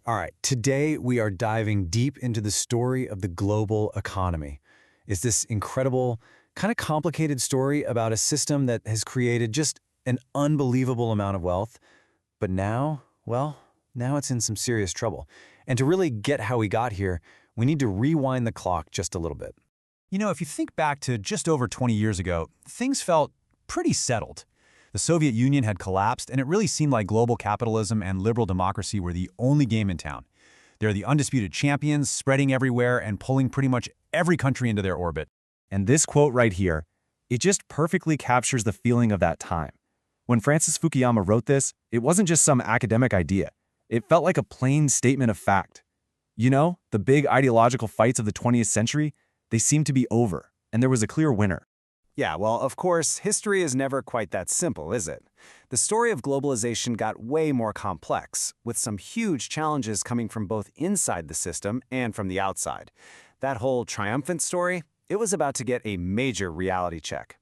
All right, today we are diving deep into the story of the global economy. It's this incredible, kind of complicated story about a system that has created just an unbelievable amount of wealth, but now, well, now it's in some serious trouble. And to really get how we got here, we need to rewind the clock just a little bit. If you think back to just over 20 years ago, things felt pretty settled. The Soviet Union had collapsed, and it really seemed like global capitalism and liberal democracy were the only game in town. They're the undisputed champions, spreading everywhere and pulling pretty much every country into their orbit. And this quote right here, it just perfectly captures the feeling of that time. When Francis Fukuyama wrote this, it wasn't just some academic idea. It felt like a plain statement of fact. The big ideological fights of the 20th century, they seemed to be over, and there was a clear winner. Yeah, well, of course, history is never quite that simple, is it? The story of globalization got way more complex, with some huge challenges coming from both inside the system and from the outside. That whole triumphant story, it was about to get a major reality check.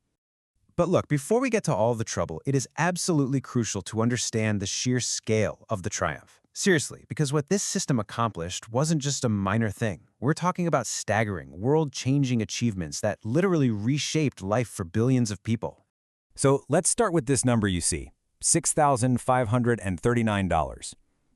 But look, before we get to all the trouble, it is absolutely crucial to understand the sheer scale of the triumph. Seriously, because what this system accomplished wasn't just a minor thing. We're talking about staggering, world-changing achievements that literally reshaped life for billions of people. So let's start with this number you see, $6,539.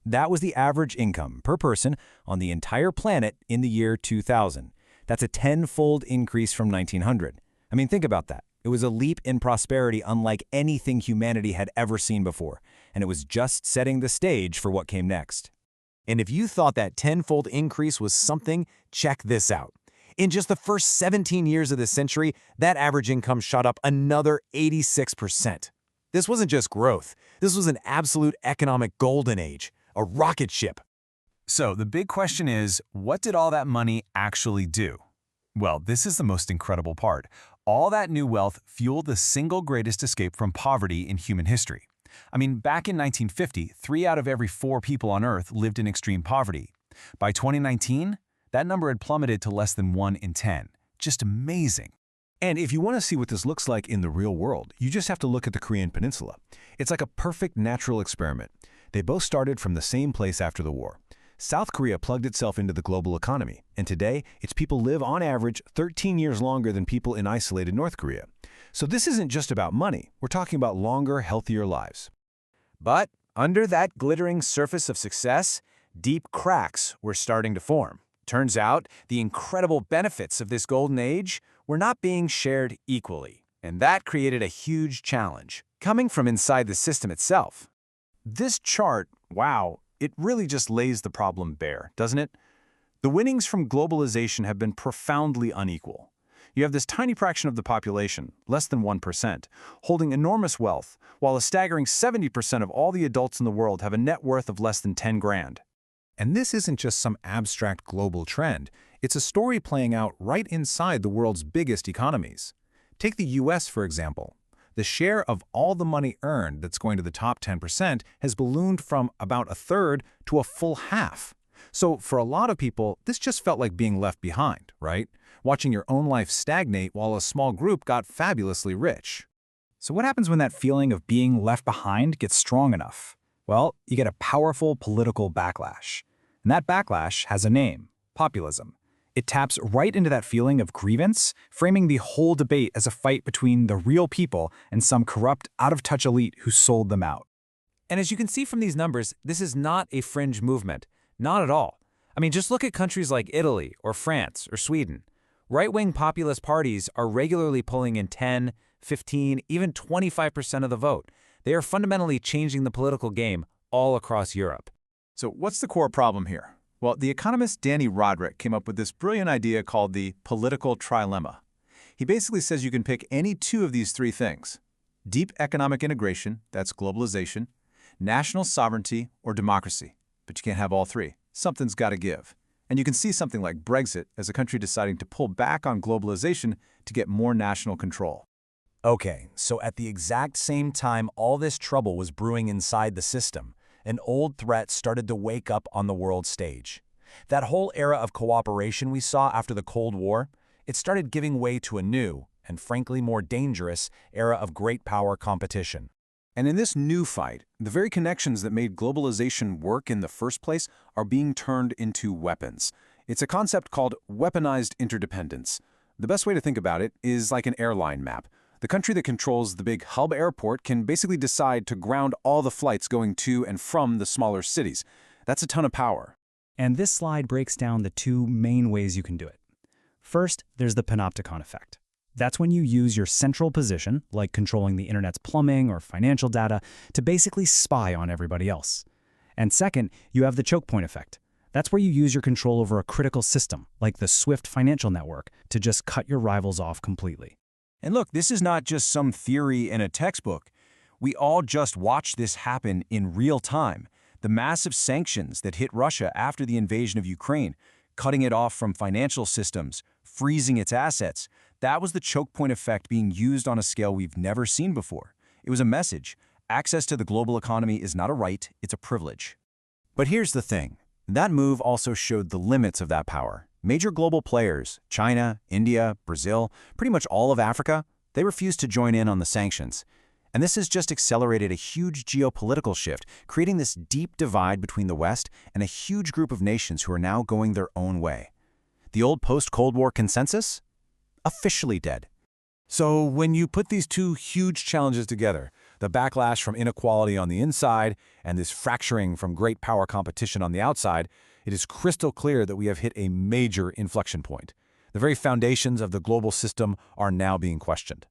That was the average income per person on the entire planet in the year 2000. That's a tenfold increase from 1900. I mean, think about that. It was a leap in prosperity unlike anything humanity had ever seen before, and it was just setting the stage for what came next. And if you thought that tenfold increase was something, check this out. In just the first 17 years of this century, that average income shot up another 86%. This wasn't just growth. This was an absolute economic golden age, a rocket ship. So the big question is, what did all that money actually do? Well, this is the most incredible part. All that new wealth fueled the single greatest escape from poverty in human history. I mean, back in 1950, 3 out of every 4 people on Earth lived in extreme poverty. By 2019, that number had plummeted to less than 1 in 10. Just amazing. And if you want to see what this looks like in the real world, you just have to look at the Korean Peninsula. It's like a perfect natural experiment. They both started from the same place after the war. South Korea plugged itself into the global economy, and today, its people live on average 13 years longer than people in isolated North Korea. So this isn't just about money. We're talking about longer, healthier lives. But under that glittering surface of success, deep cracks were starting to form. Turns out, the incredible benefits of this golden age were not being shared equally, and that created a huge challenge, coming from inside the system itself. This chart, wow, it really just lays the problem bare, doesn't it? The winnings from globalization have been profoundly unequal. You have this tiny fraction of the population, less than 1%, holding enormous wealth, while a staggering 70% of all the adults in the world have a net worth of less than 10 grand. And this isn't just some abstract global trend. It's a story playing out right inside the world's biggest economies. Take the US, for example. The share of all the money earned that's going to the top 10% has ballooned from about a third to a full half. So for a lot of people, this just felt like being left behind, right? Watching your own life stagnate while a small group got fabulously rich. So what happens when that feeling of being left behind gets strong enough? Well, you get a powerful political backlash. And that backlash has a name: populism. It taps right into that feeling of grievance, framing the whole debate as a fight between the real people and some corrupt, out-of-touch elite who sold them out. And as you can see from these numbers, this is not a fringe movement. Not at all. I mean, just look at countries like Italy or France or Sweden. Right-wing populist parties are regularly pulling in 10, 15, even 25% of the vote. They are fundamentally changing the political game all across Europe. So what's the core problem here? Well, the economist Danny Roderick came up with this brilliant idea called the political trilemma. He basically says you can pick any 2 of these 3 things: deep economic integration, that's globalization, national sovereignty, or democracy. But you can't have all 3. Something's got to give. And you can see something like Brexit as a country deciding to pull back on globalization to get more national control. Okay, so at the exact same time all this trouble was brewing inside the system, an old threat started to wake up on the world stage. That whole era of cooperation we saw after the Cold War, it started giving way to a new, and frankly more dangerous, era of great power competition. And in this new fight, the very connections that made globalization work in the first place are being turned into weapons. It's a concept called weaponized interdependence. The best way to think about it is like an airline map. The country that controls the big hub airport can basically decide to ground all the flights going to and from the smaller cities. That's a ton of power. And this slide breaks down the two main ways you can do it. First, there's the panopticon effect. That's when you use your central position, like controlling the internet's plumbing or financial data, to basically spy on everybody else. And second, you have the choke point effect. That's where you use your control over a critical system, like the SWIFT financial network, to just cut your rivals off completely. And look, this is not just some theory in a textbook. We all just watched this happen in real time. The massive sanctions that hit Russia after the invasion of Ukraine, cutting it off from financial systems, freezing its assets, that was the choke point effect being used on a scale we've never seen before. It was a message. Access to the global economy is not a right, it's a privilege. But here's the thing. That move also showed the limits of that power. Major global players, China, India, Brazil, pretty much all of Africa, they refused to join in on the sanctions. And this has just accelerated a huge geopolitical shift, creating this deep divide between the West and a huge group of nations who are now going their own way. The old post-Cold War consensus? Officially dead. So when you put these two huge challenges together, the backlash from inequality on the inside and this fracturing from great power competition on the outside, it is crystal clear that we have hit a major inflection point. The very foundations of the global system are now being questioned.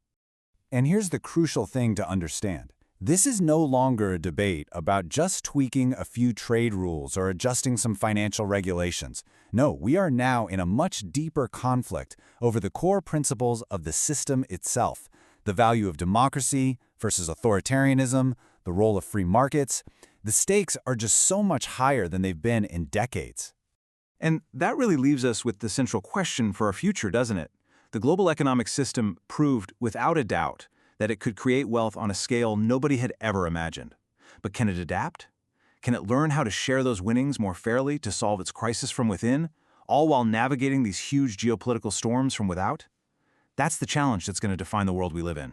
And here's the crucial thing to understand. This is no longer a debate about just tweaking a few trade rules or adjusting some financial regulations. No, we are now in a much deeper conflict over the core principles of the system itself, the value of democracy versus authoritarianism, the role of free markets. The stakes are just so much higher than they've been in decades. And that really leaves us with the central question for our future, doesn't it? The global economic system proved, without a doubt, that it could create wealth on a scale nobody had ever imagined. But can it adapt? Can it learn how to share those winnings more fairly to solve its crisis from within, all while navigating these huge geopolitical storms from without? That's the challenge that's going to define the world we live in.